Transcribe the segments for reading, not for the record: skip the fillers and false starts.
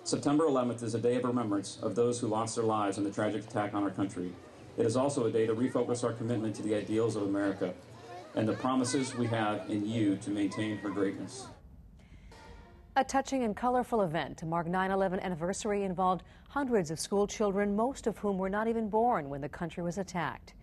September 11th is a day of remembrance of those who lost their lives in the tragic attack on our country. It is also a day to refocus our commitment to the ideals of America and the promises we have in you to maintain her greatness. A touching and colorful event to mark 9/11 anniversary involved hundreds of school children, most of whom were not even born when the country was attacked.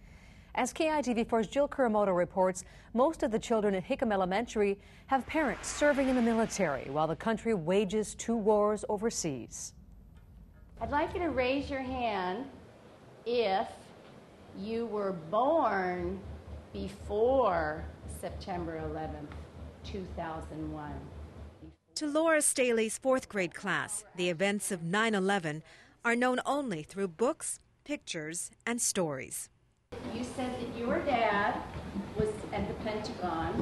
As KITV4's Jill Kuramoto reports, most of the children at Hickam Elementary have parents serving in the military while the country wages 2 wars overseas. I'd like you to raise your hand if you were born before September 11th, 2001. To Laura Staley's 4th grade class, the events of 9/11 are known only through books, pictures, and stories. You said that your dad was at the Pentagon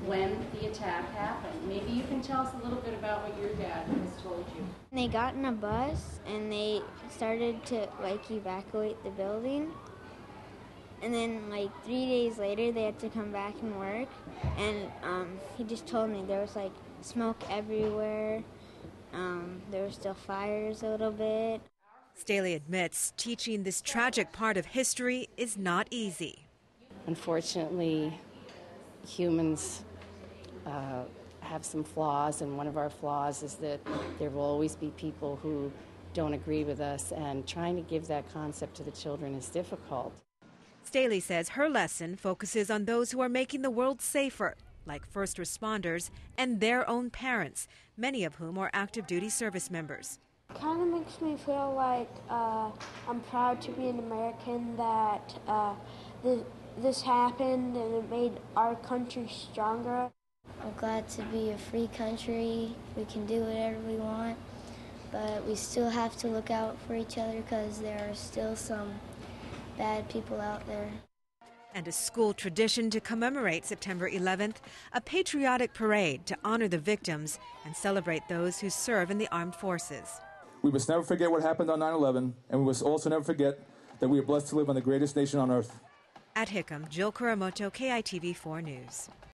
when the attack happened. Maybe you can tell us a little bit about what your dad has told you. They got in a bus and they started to evacuate the building. And then 3 days later they had to come back and work. And he just told me there was smoke everywhere. There were still fires a little bit. Staley admits teaching this tragic part of history is not easy. Unfortunately, humans have some flaws, and one of our flaws is that there will always be people who don't agree with us, and trying to give that concept to the children is difficult. Staley says her lesson focuses on those who are making the world safer, like first responders and their own parents, many of whom are active duty service members. It kind of makes me feel like I'm proud to be an American, that this happened and it made our country stronger. I'm glad to be a free country. We can do whatever we want, but we still have to look out for each other because there are still some bad people out there. And a school tradition to commemorate September 11th, a patriotic parade to honor the victims and celebrate those who serve in the armed forces. We must never forget what happened on 9/11, and we must also never forget that we are blessed to live on the greatest nation on earth. At Hickam, Jill Kuramoto, KITV4 News.